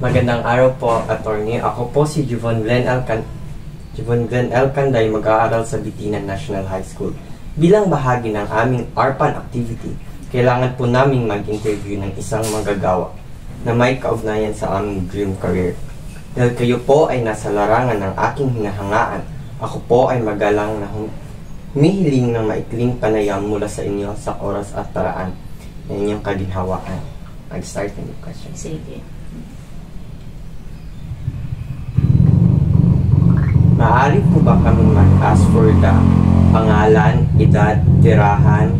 Magandang araw po, attorney. Ako po si Juvon Glenn L. Canday, mag-aaral sa Bitinan National High School. Bilang bahagi ng aming ARPAN activity, kailangan po naming mag-interview ng isang manggagawa na may kaugnayan sa aming dream career. Dahil kayo po ay nasa larangan ng aking hinahangaan, ako po ay magalang na humihiling ng maikling panayam mula sa inyo sa oras at paraan na inyong kaginhawaan. Mag-start ng question. Sige. Maaari po ba kami mag-ask for the pangalan, edad, tirahan,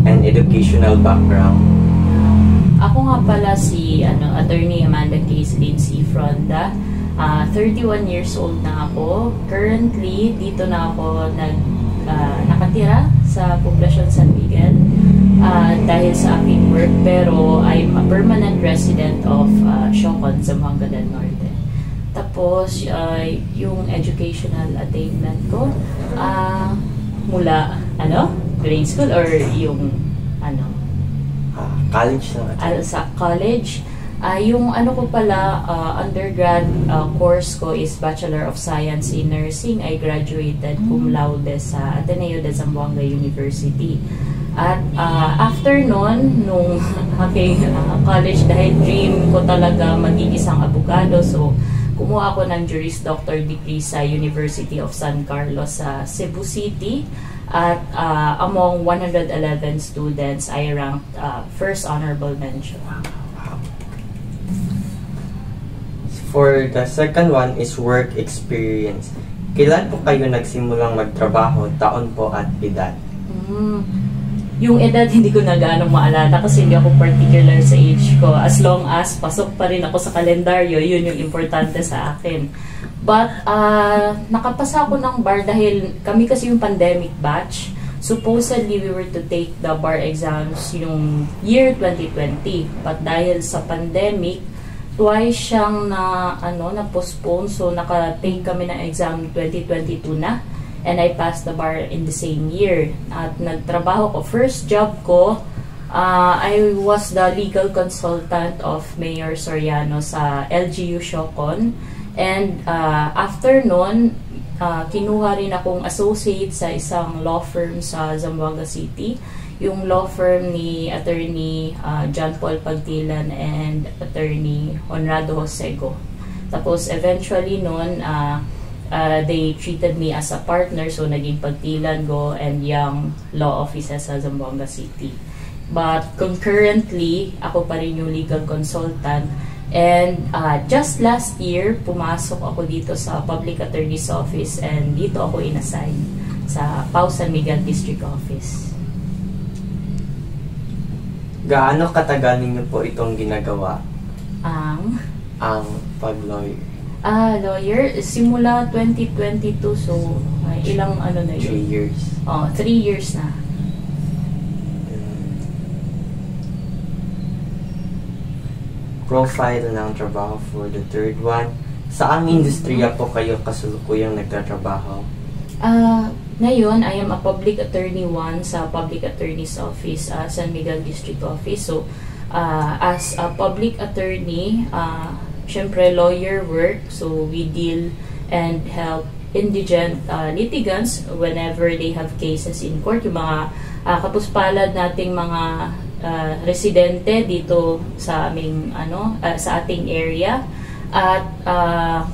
and educational background? Ako nga pala si Attorney Amanda Case Lindsay Fronda. 31 years old na ako. Currently, dito na ako nakatira sa Poblacion San Miguel dahil sa aking work, pero I'm a permanent resident of Siocon, Zamboanga del Norte. Tapos, yung educational attainment ko, mula, grade school or yung, College na. sa college. Yung ko pala, undergrad course ko is Bachelor of Science in Nursing. I graduated cum laude sa Ateneo de Zamboanga University. At after nun, nung aking college, dahil dream ko talaga maging isang abogado, so kumuha ako ng Juris Doctor degree sa University of San Carlos sa Cebu City. At among 111 students, I ranked first honorable mention. For the second one is work experience. Kailan po kayo nagsimulang magtrabaho, taon po at edad? Yung edad hindi ko na gaano maalala kasi hindi ako particular sa age ko. As long as pasok pa rin ako sa kalendaryo, yun yung importante sa akin. But nakapasa ako ng bar dahil kami kasi yung pandemic batch. Supposedly we were to take the bar exams yung year 2020. But dahil sa pandemic, twice siyang na-postpone. So naka-take kami ng exam 2022 na. And I passed the bar in the same year. At nagtrabaho ko. First job ko, I was the legal consultant of Mayor Soriano sa LGU Siocon. And after nun, kinuha rin akong associate sa isang law firm sa Zamboanga City. Yung law firm ni Attorney John Paul Pagtilan and Attorney Honrado Josego. Tapos eventually nun, they treated me as a partner, so naging Pagtilan go and Young Law Offices sa Zamboanga City. But concurrently, ako pa rin yung legal consultant. And just last year, pumasok ako dito sa Public Attorney's Office and dito ako inassign sa Pau San Miguel District Office. Gaano katagal ninyo po itong ginagawa? Ang pag-lawyer? Lawyer, simula 2022, so ilang na yun? 3 years. 3 years na. Profile ng trabaho for the third one. Saang industriya po kayo kasulukuyang nagtatrabaho? Ngayon, I am a public attorney 1 sa Public Attorney's Office, San Miguel District Office. So, as a public attorney, syempre lawyer work. So, we deal and help indigent litigants whenever they have cases in court. Yung mga kapuspalad nating mga residente dito sa aming sa ating area. At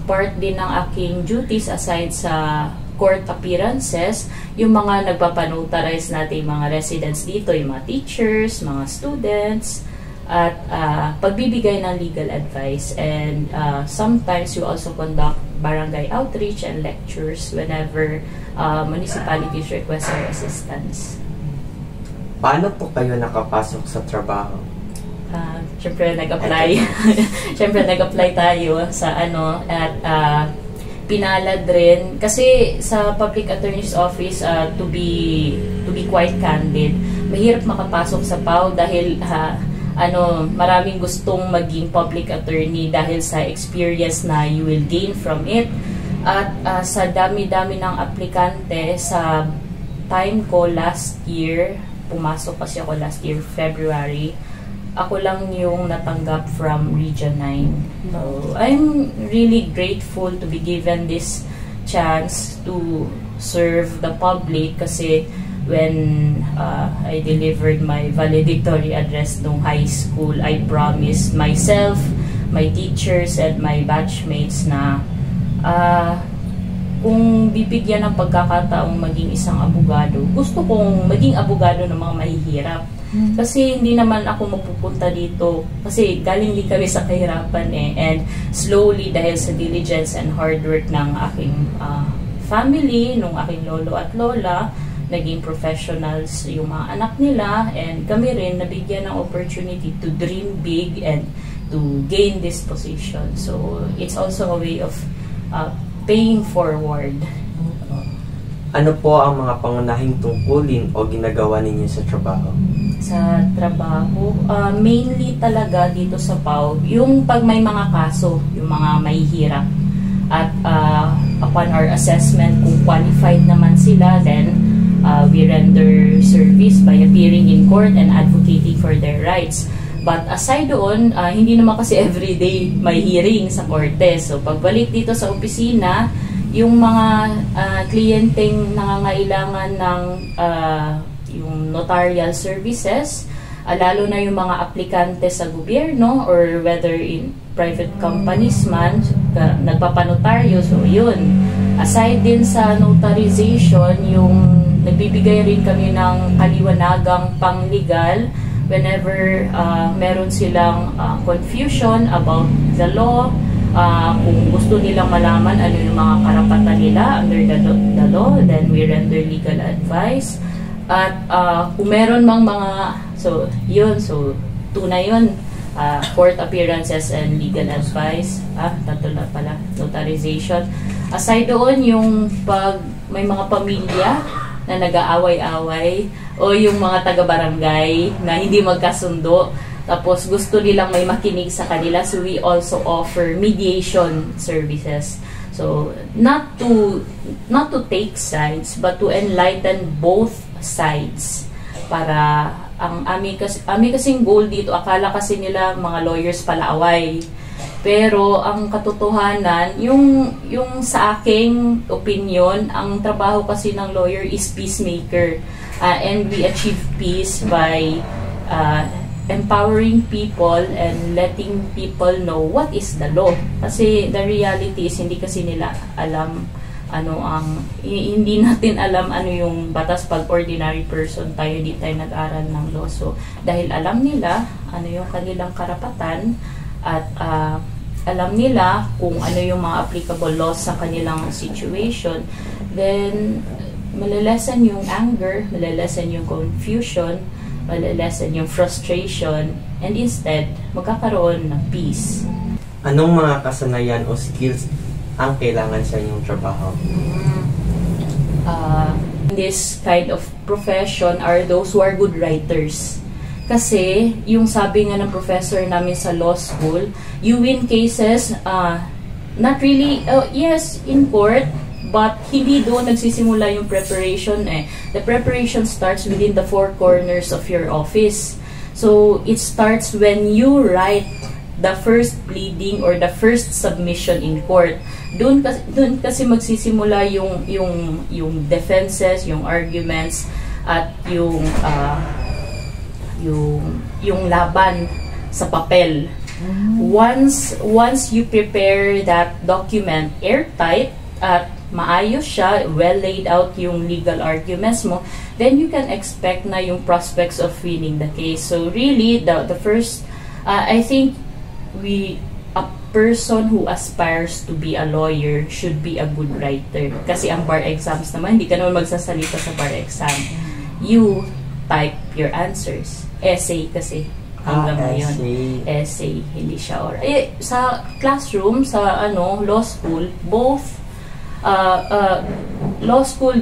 part din ng aking duties aside sa court appearances, yung mga nagpapanotarize natin mga residents dito, yung mga teachers, mga students, at pagbibigay ng legal advice. And sometimes you also conduct barangay outreach and lectures whenever municipalities request our assistance. Paano po kayo nakapasok sa trabaho? Siyempre nag-apply. Siyempre nag-apply tayo sa at pinalad rin kasi sa Public Attorney's Office, to be quite candid, mahirap makapasok sa PAO dahil maraming gustong maging public attorney dahil sa experience na you will gain from it. At sa dami-dami ng aplikante, sa time ko last year, pumasok kasi ako last year, February, ako lang yung natanggap from Region 9. So, I'm really grateful to be given this chance to serve the public kasi when I delivered my valedictory address nung high school, I promised myself, my teachers, and my batchmates na kung bibigyan ng pagkakataong maging isang abogado, gusto kong maging abogado ng mga mahihirap. Kasi hindi naman ako mapupunta dito kasi galing din kami sa kahirapan and slowly dahil sa diligence and hard work ng aking family, nung aking lolo at lola, naging professionals yung mga anak nila, and kami rin nabigyan ng opportunity to dream big and to gain this position. So it's also a way of paying forward. Ano po ang mga pangunahing tungkulin o ginagawa ninyo sa trabaho? Sa trabaho, mainly talaga dito sa PAW, yung pag may mga kaso, yung mga mahihirap, at upon our assessment, kung qualified naman sila, then we render service by appearing in court and advocating for their rights. But aside doon, hindi naman kasi everyday may hearing sa korte. So pagbalik dito sa opisina, yung mga kliyenteng nangangailangan ng yung notarial services, lalo na yung mga aplikante sa gobyerno or whether in private companies man, nagpapanotaryo. So yun, aside din sa notarization, yung nagbibigay rin kami ng kaliwanagang panglegal whenever meron silang confusion about the law, kung gusto nilang malaman ano yung mga karapatan nila under the law, then we render legal advice. At kung meron mang mga, so yun, so tunay yun, court appearances and legal advice, tatlo na pala, notarization. Aside doon, yung pag may mga pamilya na nag-aaway-away o yung mga taga-barangay na hindi magkasundo, tapos gusto nilang may makinig sa kanila, so we also offer mediation services. So not to take sides but to enlighten both sides, para ang ami kasing goal dito, akala kasi nila mga lawyers pala away, pero ang katotohanan, yung sa aking opinion, ang trabaho kasi ng lawyer is peacemaker, and we achieve peace by empowering people and letting people know what is the law. Kasi the reality is hindi kasi nila alam hindi natin alam ano yung batas pag ordinary person tayo, di tayo nag-aral ng law. So dahil alam nila ano yung kanilang karapatan at alam nila kung ano yung mga applicable laws sa kanilang situation, then malilesen yung anger, malilesen yung confusion, malilesen yung frustration, and instead magkakaroon ng peace. Anong mga kasanayan o skills ang kailangan sa inyong trabaho? This kind of profession are those who are good writers. Kasi, yung sabi nga ng professor namin sa law school, you win cases, not really, yes, in court, but hindi doon nagsisimula yung preparation eh. The preparation starts within the four corners of your office. So, it starts when you write the first pleading or the first submission in court. Doon kasi magsisimula yung defenses, yung arguments, at yung laban sa papel. Once you prepare that document airtight at maayos siya, well laid out yung legal arguments mo, then you can expect na yung prospects of winning the case. So really, the first, I think a person who aspires to be a lawyer should be a good writer. Kasi ang bar exams naman, hindi ka naman magsasalita sa bar exam. You type your answers. Essay kasi hanggang ngayon. Essay, hindi siya oral. Sa classroom, sa law school, both law school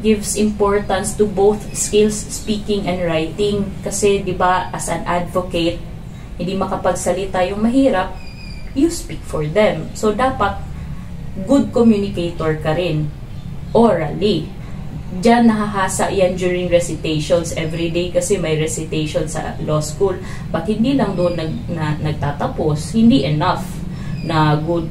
gives importance to both skills, speaking and writing. Kasi, di ba, as an advocate, hindi makapagsalita yung mahirap, you speak for them. So, dapat good communicator ka rin orally. Diyan nahahasa yan during recitations. Everyday kasi may recitation sa law school. But hindi lang doon nagtatapos. Hindi enough na good.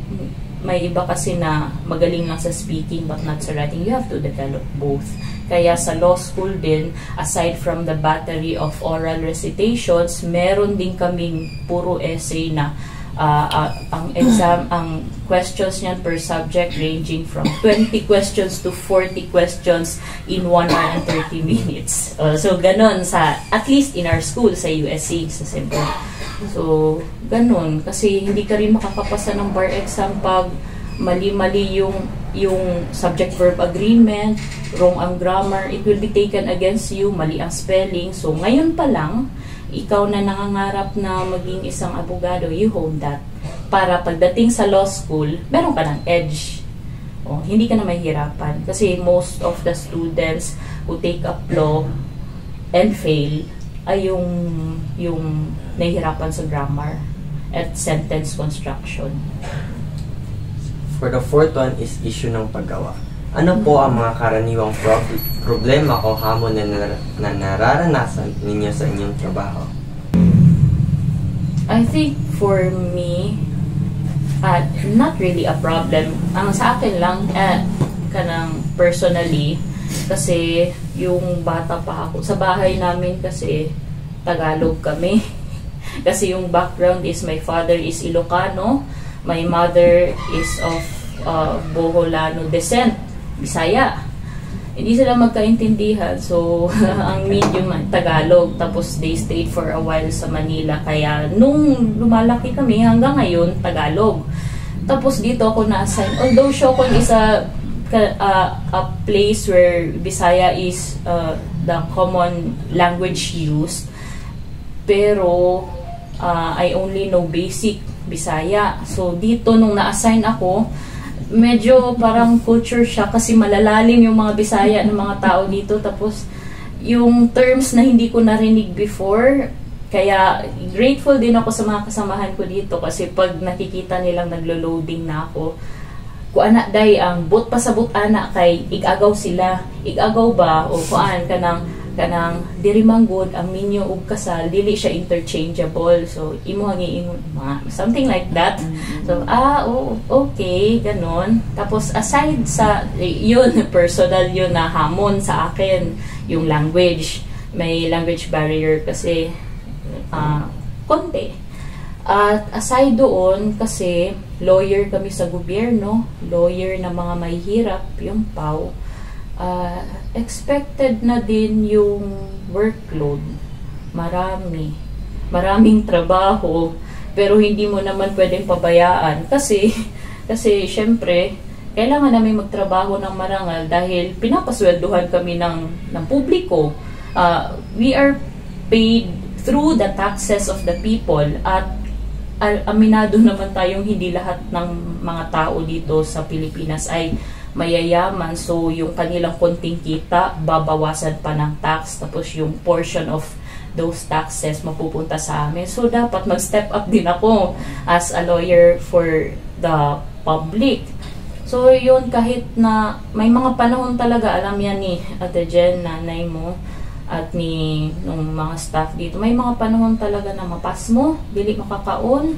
May iba kasi na magaling lang sa speaking but not sa writing. You have to develop both. Kaya sa law school din, aside from the battery of oral recitations, meron din kaming puro essay na ang questions niyan per subject ranging from 20 questions to 40 questions in 1 hour and 30 minutes. So, ganon at least in our school, sa USC, sa Cebu. So, ganon. Kasi hindi ka rin makakapasa ng bar exam pag mali-mali yung subject-verb agreement, wrong ang grammar, it will be taken against you, mali ang spelling. So, ngayon pa lang, ikaw na nangangarap na maging isang abogado, you hone that. Para pagdating sa law school, meron ka ng edge. Hindi ka na mahihirapan. Kasi most of the students who take up law and fail ay yung nahihirapan sa grammar at sentence construction. For the fourth one is issue ng paggawa. Ano po ang mga karaniwang problema o hamon na nararanasan ninyo sa inyong trabaho? I think for me, not really a problem. Ang sa akin lang, kanang personally, kasi yung bata pa ako, sa bahay namin kasi Tagalog kami. Kasi yung background is my father is Ilocano, my mother is of Boholano descent. Bisaya. Hindi sila magkaintindihan. So, ang medium Tagalog. Tapos, they stayed for a while sa Manila. Kaya, nung lumalaki kami, hanggang ngayon, Tagalog. Tapos, dito ako na-assign. Although, Siocon is a place where Bisaya is the common language used. Pero, I only know basic Bisaya. So, dito, nung na-assign ako, medyo parang culture shock kasi malalalim yung mga Bisaya ng mga tao dito. Tapos, yung terms na hindi ko narinig before, kaya grateful din ako sa mga kasamahan ko dito kasi pag nakikita nilang naglo-loading na ako, kuana day ang but pasabot ana kay igagaw sila. Igagaw ba o kuan kanang diri manggod ang minyo ug kasal dili siya interchangeable, so imo hangi something like that. So okay ganon. Tapos aside sa yun personal yun na hamon sa akin yung language, may language barrier kasi konti. At aside doon kasi lawyer kami sa gobyerno, lawyer na mga mahihirap yung PAW, expected na din yung workload. Maraming trabaho, pero hindi mo naman pwedeng pabayaan kasi syempre kailangan namin magtrabaho ng marangal dahil pinapasweldohan kami ng publiko. We are paid through the taxes of the people at aminado naman tayong hindi lahat ng mga tao dito sa Pilipinas ay mayayaman, so yung kanilang konting kita babawasan pa ng tax, tapos yung portion of those taxes mapupunta sa amin. So dapat mag-step up din ako as a lawyer for the public. So yun, kahit na may mga panahon talaga, alam yan ni Ate Jen, nanay mo, at ni nung mga staff dito, may mga panahon talaga na mapas mo, dili makakaon.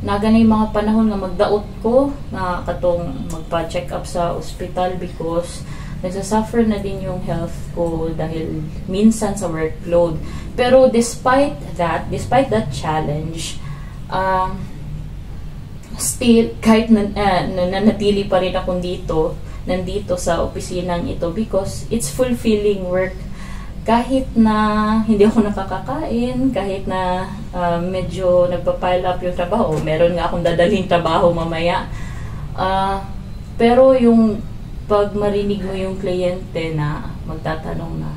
Naganay mga panahon nga magdaot ko na katong magpa-check up sa ospital because nagsasuffer na din yung health ko dahil minsan sa workload. Pero despite that challenge, still kahit nanatili pa rin ako nandito sa opisinang ito because it's fulfilling work. Kahit na hindi ako nakakakain, kahit na medyo nagpa-pile up yung trabaho, meron nga akong dadaling trabaho mamaya. Pero yung pag marinig mo yung kliyente na magtatanong na,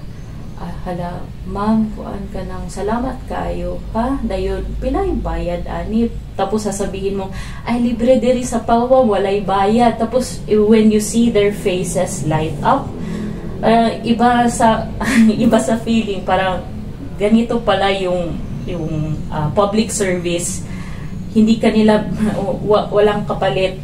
hala, ma'am, kuan ka ng salamat kayo, ha? Dayon, pilay bayad, ani? Tapos sasabihin mo, ay, libre diri sa PAW, walay bayad. Tapos, when you see their faces light up, iba sa feeling, parang ganito pala yung public service, hindi kanila walang kapalit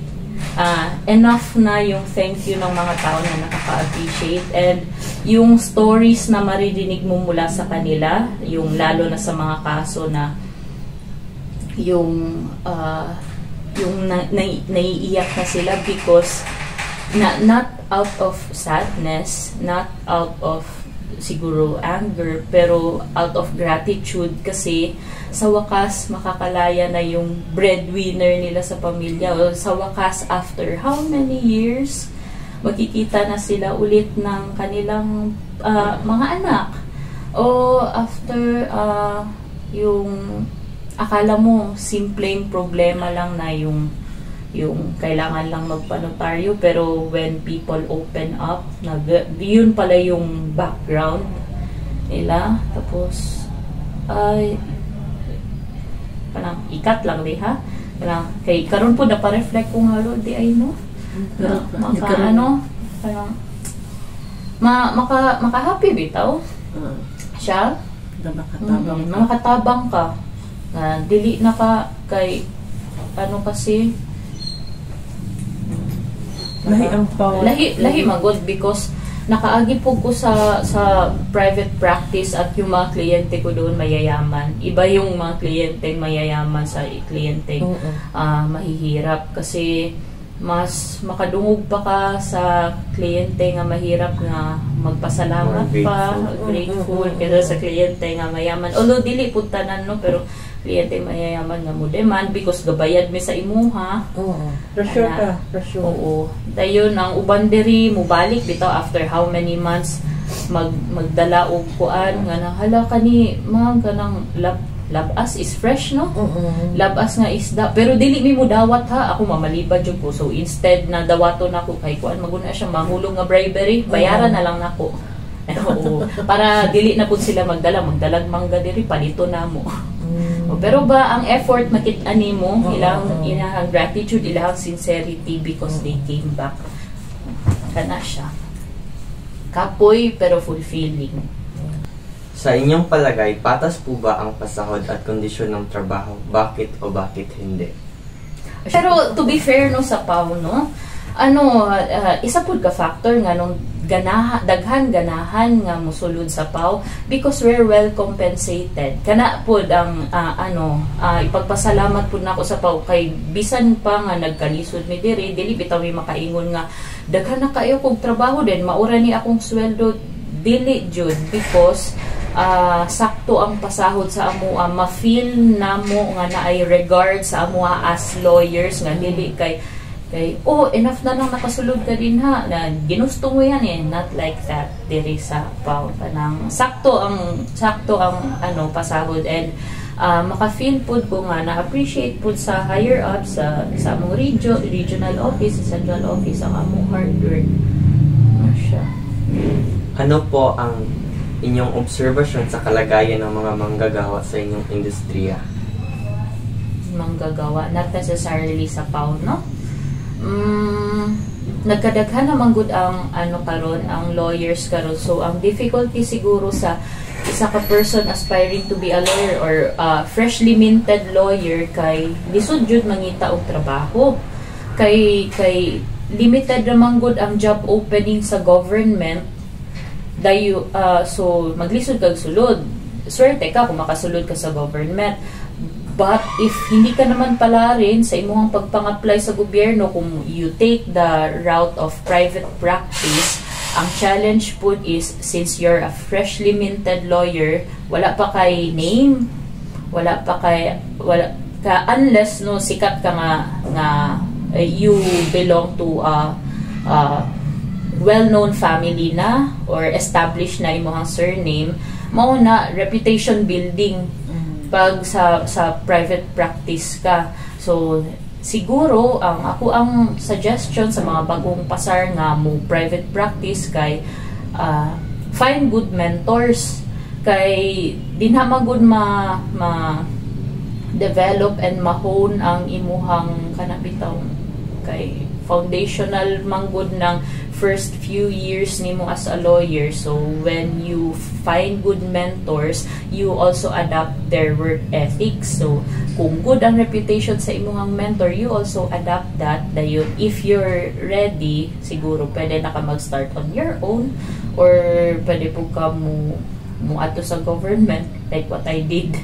enough na yung thank you ng mga tao na nakaka-appreciate, and yung stories na maririnig mo mula sa kanila, yung lalo na sa mga kaso na yung naiiyak na sila because not out of sadness, not out of siguro anger, pero out of gratitude kasi sa wakas makakalaya na yung breadwinner nila sa pamilya, o sa wakas after how many years magkikita na sila ulit ng kanilang mga anak, o after yung akala mo simpleng problema lang na yung kailangan lang magpanotaryo, pero when people open up, yun pala yung background nila. Tapos parang ikat lang di ha, parang kay karon po na pa-reflect ko nga di ay no, parang maka-happy bitaw siya, makatabang ka na dili na ka kay kasi lahi magod, because nakaagi po ko sa private practice at yung mga kliyente ko doon mayayaman. Iba yung mga kliyente mayayaman sa kliyente mahihirap, kasi mas makadungog pa ka sa kliyente nga mahirap nga magpasalamat pa, grateful kaysa sa kliyente nga mayaman. Although dili pud tanan no, pero kliyente mayayaman nga mo demand because gabayad mi sa imuha. Pressure ka, pressure. Oo. Dayon ang uban diri mo balik bitaw after how many months magdala og kuan nga hala kani mga kanang labas is fresh no. Labas nga isda, pero dili mi mo dawat ha, ako mamalibad jud ko. So instead na dawato nako kay kuan maguna siya mahulog nga bribery, bayaran na lang nako. Oo. Para dili na pud sila magdalag mangga diri palito na mo. Pero ba ang effort makit-an mo ilang gratitude, ilang sincerity because they came back, kana siya kapoy pero fulfilling. Sa inyong palagay, patas po ba ang pasahod at kondisyon ng trabaho? Bakit o bakit hindi? Pero to be fair no sa PAW no, isa pud ka factor nga nung daghan ganahan nga mosulod sa PAW because we're well compensated. Kana pud ang ipagpasalamat pud nako sa PAW kay bisan pa nga nagkalisod mi diri, dili bitaw mi makaingon nga daghan na kayo kog trabaho din maura ni akong sweldo, dili jud, because sakto ang pasahod sa amoa, ma-feel namo nga naay regard sa amoa as lawyers nga dili kay enough na lang nakasulod ka din ha, na ginusto mo yan not like that diri sa PAW. Kanang sakto ang pasahod, and maka-feel pud ko nga na-appreciate pud sa higher up sa among regional office, sa central office ang among hard work. Siya. Ano po ang inyong obserbasyon sa kalagayan ng mga manggagawa sa inyong industriya? Manggagawa, not necessarily sa PAW, no? Nagkadaghan naman gud ang karon ang lawyers karon, so ang difficulty siguro sa isa ka person aspiring to be a lawyer or freshly minted lawyer kay lisod jud mangita og trabaho, kay limited naman gud ang job opening sa government dayo, so maglisod kag sulod, swerte ka kung makasulod ka sa government. But if hindi ka naman pala rin sa imong pagpang-apply sa gobyerno, kung you take the route of private practice, ang challenge po is, since you're a freshly minted lawyer, wala pa kay name, wala ka unless no sikat ka nga you belong to a well-known family na or established na imong surname, mao na reputation building pag sa private practice ka. So siguro ako ang suggestion sa mga bagong pasar nga mo private practice kay find good mentors, kay dinha magud ma develop and mahone ang imuhang kanabitaw kay foundational manggod ng first few years nimo as a lawyer. So when you find good mentors, you also adapt their work ethics. So kung good ang reputation sa imong mentor, you also adapt that. Dayon, if you're ready, siguro pwede na ka mag-start on your own, or pwede po ka mo ato sa government like what I did.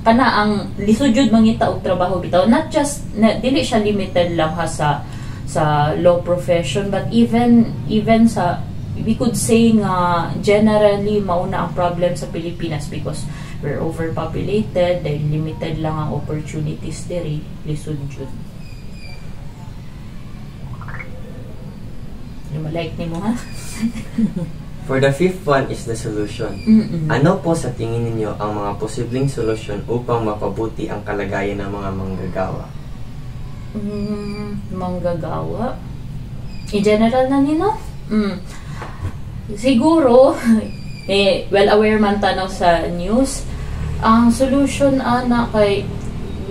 Kana ang lisod jud mangita og trabaho bitaw, not just dili siya limited lang ha sa law profession, but even sa, we could say nga generally mauna ang problem sa Pilipinas because we're overpopulated, dahil limited lang ang opportunities diri, lisod jud. Like nimo ha? For the fifth one is the solution. Ano po sa tingin ninyo ang mga posibleng solusyon upang mapabuti ang kalagayan ng mga manggagawa? Manggagawa? In general na nino? Siguro, well aware man tanaw sa news, ang solution ana kay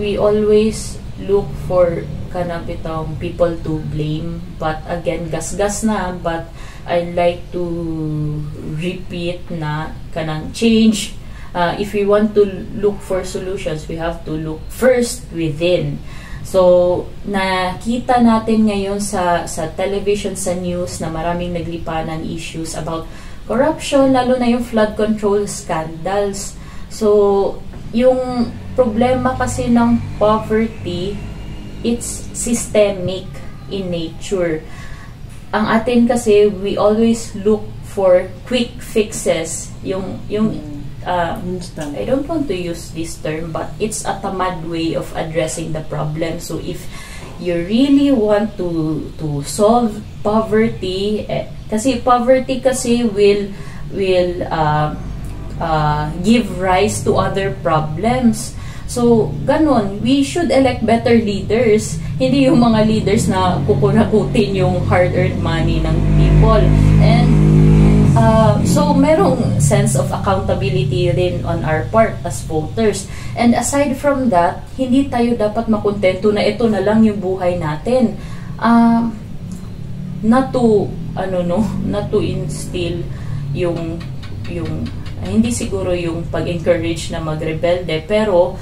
we always look for kanang bitong people to blame, but again gasgas na, but I like to repeat na kanang change. If we want to look for solutions, we have to look first within. So nakita natin ngayon sa television, sa news, na maraming naglipanan issues about corruption, lalo na yung flood control scandals. So yung problema kasi ng poverty, it's systemic in nature. Ang atin kasi, we always look for quick fixes. I don't want to use this term, but it's a tamad way of addressing the problem. So if you really want to solve poverty, kasi poverty kasi will give rise to other problems. So, ganon, we should elect better leaders. Hindi yung mga leaders na kukunakutin yung hard-earned money ng people. And so, merong sense of accountability rin on our part as voters. And aside from that, hindi tayo dapat makontento na ito na lang yung buhay natin. Not to instill yung hindi siguro yung pag-encourage na magrebelde, pero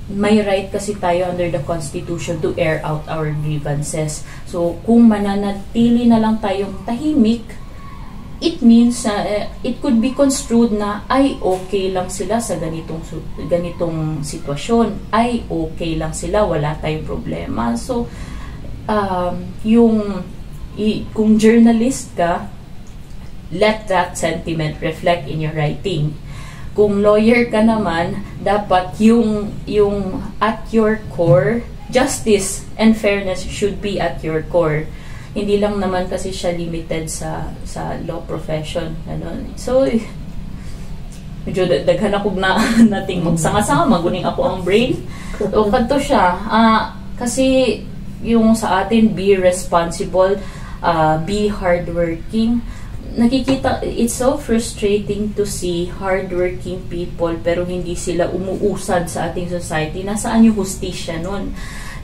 may right kasi tayo under the Constitution to air out our grievances. So, kung mananatili na lang tayong tahimik, it means it could be construed na ay okay lang sila sa ganitong sitwasyon, ay okay lang sila, wala tayong problema. So, kung journalist ka, let that sentiment reflect in your writing. Kung lawyer ka naman, dapat yung at your core, justice and fairness should be at your core. Hindi lang naman kasi siya limited sa law profession. So, medyo daghan ako na nating magsanga-sanga, maguning ako ang brain. So, kanto siya. Kasi yung sa atin, be responsible, be hardworking. Nakikita, it's so frustrating to see hardworking people pero hindi sila umuusad sa ating society. Nasaan yung hustisya nun?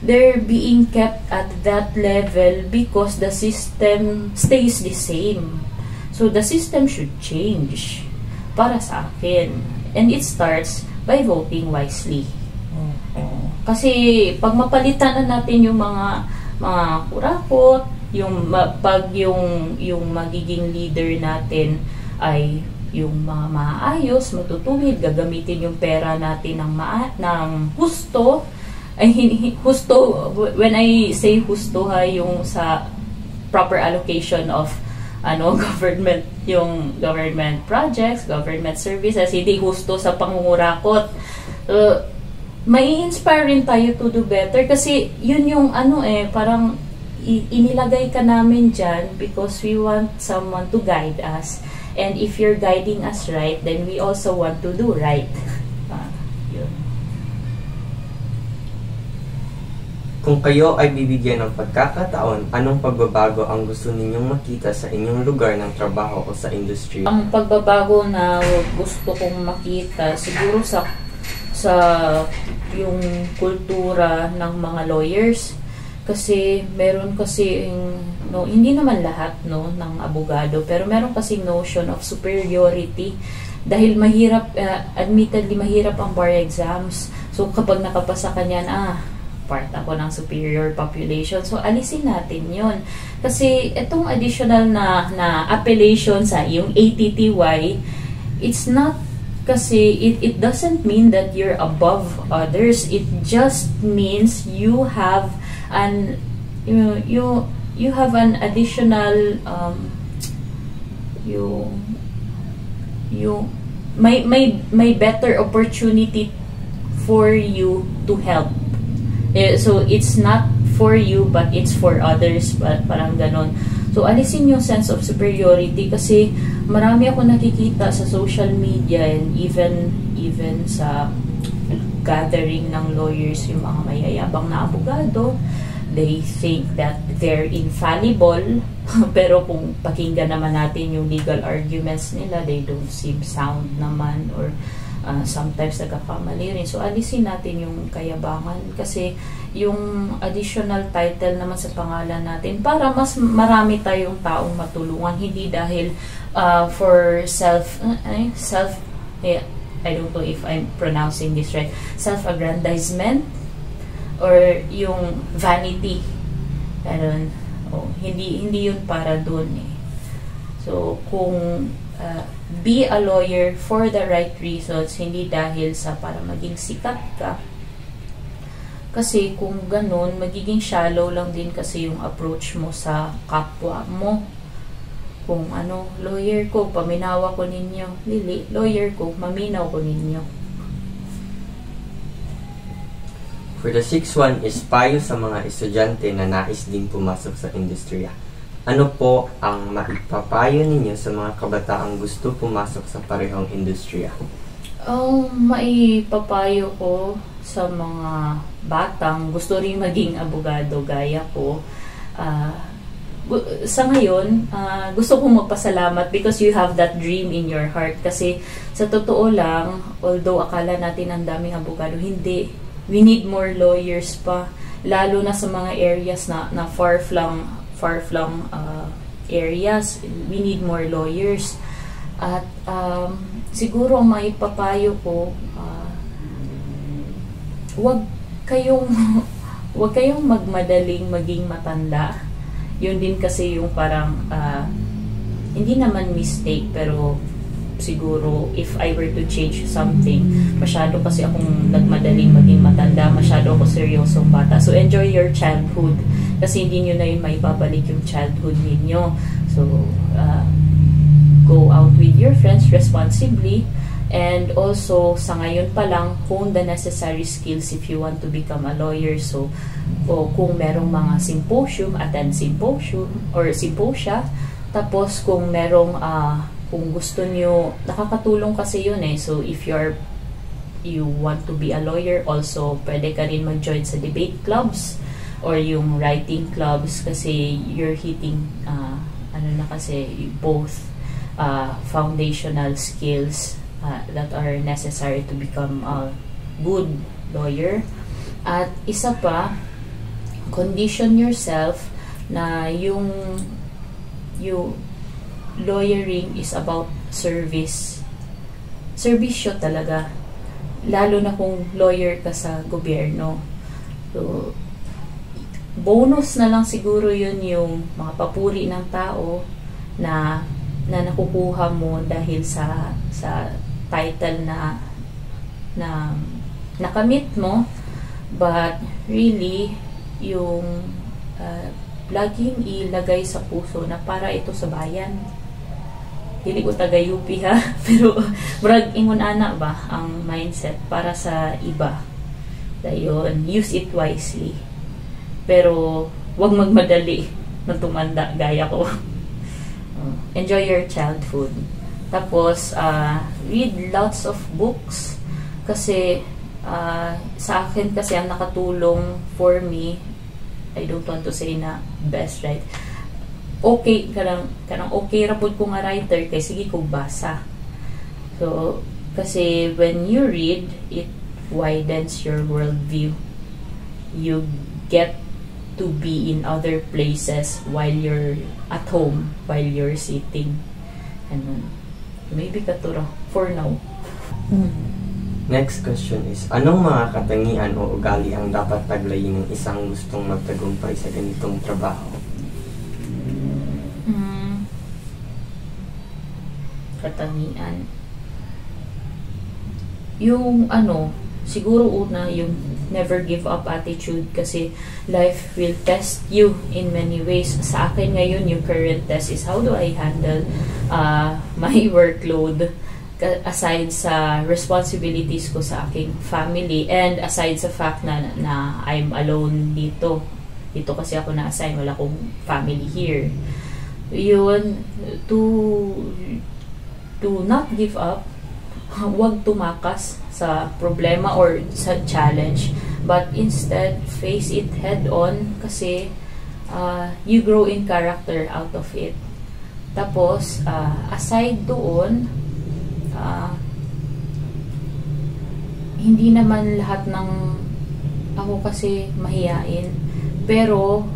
They're being kept at that level because the system stays the same. So the system should change para sa akin. And it starts by voting wisely. Kasi pag mapalitan na natin yung mga kurakot, yung magiging leader natin ay yung mga maayos, matutuwid, gagamitin yung pera natin ng husto. Husto, when I say husto yung sa proper allocation of government, yung government projects, government services, hindi husto sa pangungurakot. May inspire rin tayo to do better kasi yun yung parang inilagay ka namin dyan because we want someone to guide us. And if you're guiding us right, then we also want to do right. Yun. Kung kayo ay bibigyan ng pagkakataon, anong pagbabago ang gusto ninyong makita sa inyong lugar ng trabaho o sa industry? Ang pagbabago na gusto kong makita, siguro sa yung kultura ng mga lawyers. Kasi meron kasi no, hindi naman lahat no ng abogado, pero meron kasi notion of superiority dahil mahirap, admittedly mahirap ang bar exams. So kapag nakapasa ka niyan, part ako ng superior population. So alisin natin 'yon. Kasi itong additional na appellation sa yung ATTY, it's not kasi it doesn't mean that you're above others. It just means you have an you have an additional may better opportunity for you to help. So it's not for you but it's for others, parang ganon. So alisin yung sense of superiority kasi marami ako nakikita sa social media and even sa gathering ng lawyers, yung mga mayayabang na abogado, they think that they're infallible pero kung pakinggan naman natin yung legal arguments nila, they don't seem sound naman, or sometimes nagkakamali rin. So alisin natin yung kayabangan kasi yung additional title naman sa pangalan natin para mas marami tayong taong matulungan, hindi dahil for I don't know if I'm pronouncing this right, self-aggrandizement or yung vanity. Pero hindi yun para dun eh. So kung be a lawyer for the right reasons, hindi dahil sa para maging sikat ka. Kasi kung ganun, magiging shallow lang din kasi yung approach mo sa kapwa mo. Kung lawyer ko, paminawa ko ninyo. Lili, lawyer ko, maminaw ko ninyo. For the 6th one is payo sa mga estudyante na nais din pumasok sa industriya. Ano po ang maipapayo ninyo sa mga kabataang gusto pumasok sa parehong industriya? Maipapayo ko sa mga batang gusto rin maging abogado gaya ko. Sa ngayon, gusto kong magpasalamat because you have that dream in your heart. Kasi sa totoo lang, although akala natin ang daming abogado, hindi. We need more lawyers pa. Lalo na sa mga areas na far-flung areas. We need more lawyers. At siguro may papayo ko, wag kayong magmadaling maging matanda. Yun din kasi yung parang hindi naman mistake, pero siguro if I were to change something, masyado kasi akong nagmadaling maging matanda, masyado ako seryosong bata. So enjoy your childhood kasi hindi nyo na yun maibabalik yung childhood ninyo. So go out with your friends responsibly, and also sa ngayon pa lang hone the necessary skills if you want to become a lawyer. So kung merong mga symposium, attend symposium or symposia. Tapos kung merong kung gusto nyo, nakakatulong kasi yun eh. So if you want to be a lawyer, also pwede ka rin mag-join sa debate clubs or yung writing clubs kasi you're hitting kasi both foundational skills that are necessary to become a good lawyer. At isa pa, condition yourself na yung lawyering is about service. Servisyo talaga. Lalo na kung lawyer ka sa gobyerno. So, bonus na lang siguro yun yung mga papuri ng tao na nakukuha mo dahil sa title na nakamit mo. But really, yung laging ilagay sa puso na para ito sa bayan. Dili ko taga-UP ha, pero brag ingon ana ba ang mindset para sa iba. Dayon, use it wisely. Pero wag magmadali na tumanda gaya ko. Enjoy your childhood. Tapos read lots of books kasi sa akin kasi ang nakatulong for me, I don't want to say na best, right? Okay, kanang okay ra pud ko nga writer kay sige kog basa. So, kasi when you read, it widens your worldview. You get to be in other places while you're at home, while you're sitting. And maybe katura for now. Next question is, anong mga katangian o ugali ang dapat taglayin ng isang gustong magtagumpay sa ganitong trabaho? Katangian. Yung siguro una, yung never give up attitude, kasi life will test you in many ways. Sa akin ngayon, yung current test is how do I handle my workload, aside sa responsibilities ko sa aking family, and aside sa fact na I'm alone dito kasi ako na-assign, wala akong family here. Yun, to not give up, huwag tumakas sa problema or sa challenge, but instead face it head on, kasi you grow in character out of it. Tapos aside doon, hindi naman lahat ng ako kasi mahiyain, pero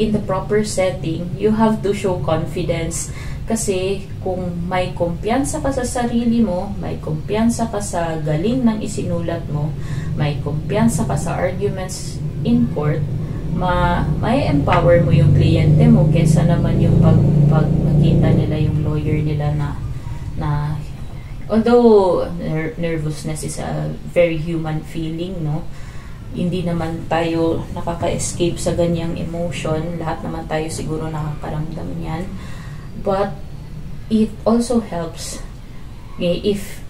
in the proper setting you have to show confidence. Kasi kung may kumpiyansa ka sa sarili mo, may kumpiyansa ka sa galing ng isinulat mo, may kumpiyansa ka sa arguments in court, may empower mo yung kliyente mo kesa naman yung pag makita nila yung lawyer nila na although nervousness is a very human feeling, no? Hindi naman tayo nakaka-escape sa ganyang emotion. Lahat naman tayo siguro nakakaramdam yan. But it also helps if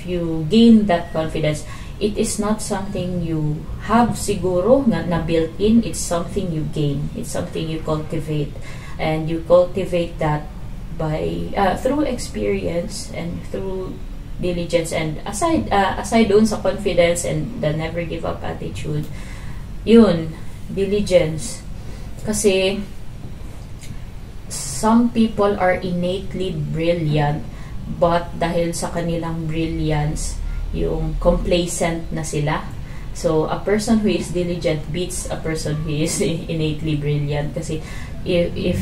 you gain that confidence. It is not something you have siguro na built in. It's something you gain. It's something you cultivate, and you cultivate that by through experience and through diligence. And aside doon sa confidence and the never give up attitude, yun, diligence. Kasi some people are innately brilliant, but dahil sa kanilang brilliance, yung complacent na sila. So a person who is diligent beats a person who is innately brilliant, kasi if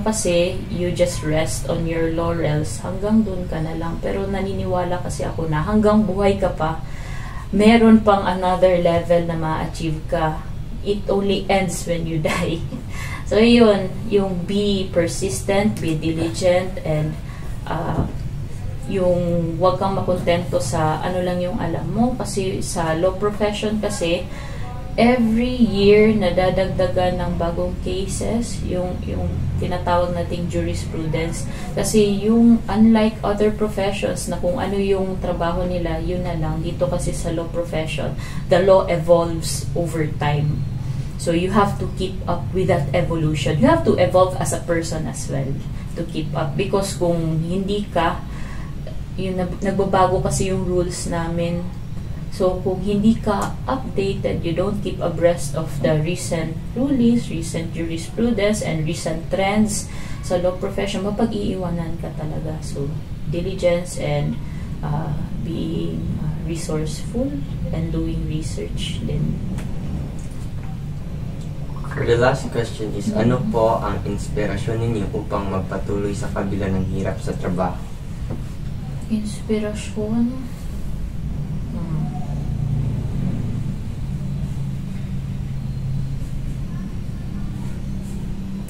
kasi you just rest on your laurels, hanggang dun ka na lang. Pero naniniwala kasi ako na hanggang buhay ka pa, meron pang another level na ma-achieve ka. It only ends when you die. So yun, yung be persistent, be diligent, and yung wag kang makontento sa ano lang yung alam mo. Kasi sa law profession kasi, every year nadadagdagan ng bagong cases, yung tinatawag nating jurisprudence. Kasi yung unlike other professions na kung ano yung trabaho nila, yun na lang. Dito kasi sa law profession, the law evolves over time. So you have to keep up with that evolution. You have to evolve as a person as well to keep up. Because kung hindi ka, nagbabago kasi yung rules namin. So kung hindi ka updated, you don't keep abreast of the recent rulings, recent jurisprudence, and recent trends sa law profession, mapag-iiwanan ka talaga. So diligence and being resourceful and doing research din. For the last question is, ano po ang inspirasyon ninyo upang magpatuloy sa kabila ng hirap sa trabaho? Inspirasyon?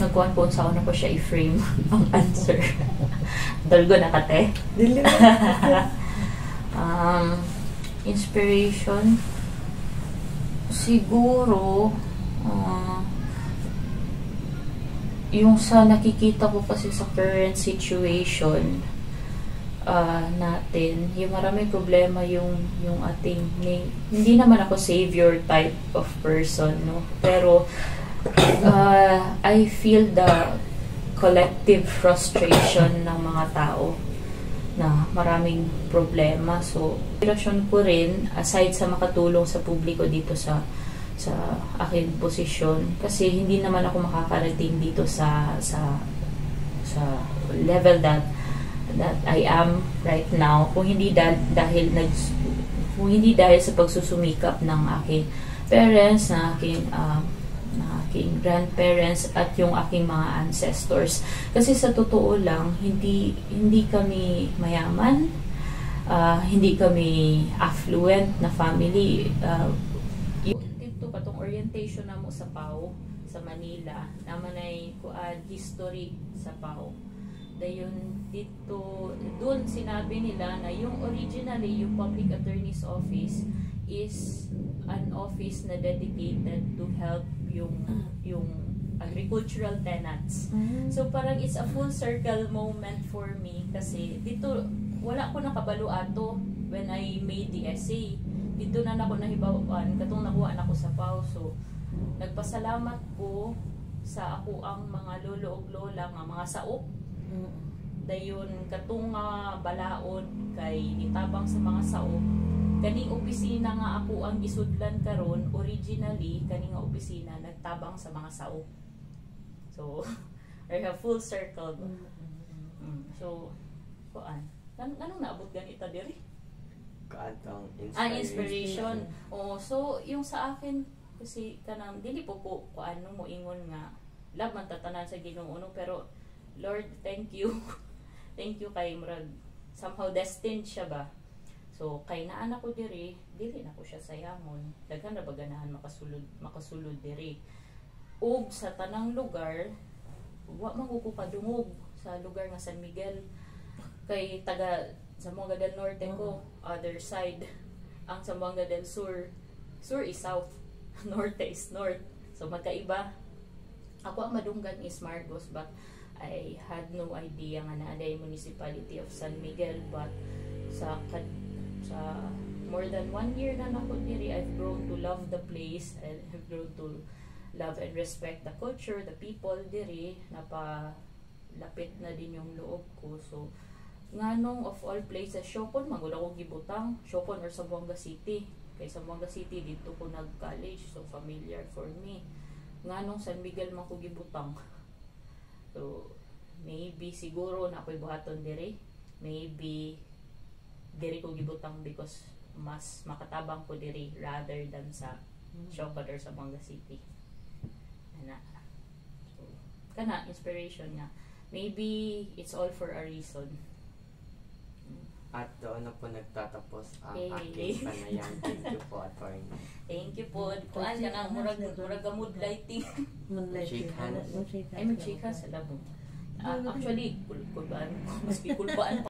Nagkuhan po sa una ko siya i-frame ang answer. Dalgo na kate. Inspiration? Siguro, yung sa nakikita ko kasi sa current situation natin, yung maraming problema yung ating, hindi naman ako savior type of person, no? Pero I feel the collective frustration ng mga tao na maraming problema. So, inspirasyon ko rin, aside sa makatulong sa publiko dito sa aking posisyon, kasi hindi naman ako makakarating dito sa level that I am right now kung hindi dahil sa pagsusumikap ng parents, na aking grandparents, at yung aking mga ancestors. Kasi sa totoo lang, hindi kami mayaman, hindi kami affluent na family. Dito pa tong orientation na mo sa PAO, sa Manila, naman ay history sa PAO. Dayon dito, doon sinabi nila na yung originally, yung Public Attorney's Office is an office na dedicated to help yung agricultural tenants. So parang it's a full circle moment for me kasi dito wala ko nakabalo ato when I made the essay. Dito na ako nahibawan katong nakuha na ko sa PAO. So nagpasalamat ko sa ako ang mga lolo ug lola nga mga saop. Dayon katong balaod kay nitabang sa mga saop. Kaning opisina nga ako ang gisudlan karon, originally kaning nga opisina nagtabang sa mga saop. So I have full circle. So kuan anong naabot ganito diri? Kaatang inspiration. Inspiration. So yung sa akin kasi kanang dili po ko ano mo ingon nga love man tatanan sa Ginoo pero Lord, thank you. Thank you kay murag somehow destined siya ba. So kay naa na ko diri na ko siya sayamon. Daghan ra ba ganahan makasulod diri. Ug sa tanang lugar wa man ko padungog sa lugar nga San Miguel kay taga Zamboanga del Norte ko, other side. Ang Zamboanga del Sur is south, norte is north. So magkaiba. Ako ang madunggan is Marcos, but I had no idea nga na yung municipality of San Miguel. But sa more than 1 year na nako diri, I've grown to love the place and have grown to love and respect the culture, the people diri. Napalapit na din yung loob ko. So nganong of all places, Siocon magud ako gibutang, Siocon or Zamboanga City. Kay Zamboanga City dito ko nag-college, so familiar for me. Nganong San Miguel man ko gibutang. So maybe siguro na ako'y buhaton diri. Maybe diri ko gibutang because mas makatabang ko diri rather than sa Siocon or Zamboanga City. Ana. So kana inspiration nga. Maybe it's all for a reason. At doon na po nagtatapos ang aking panayam. Thank you po, attorney. Thank you po. Kuan ka na, murag mood lighting. Shake hands. Ay, mag-shake hands. Alam mo. Actually, kulbaan. Mas kulbaan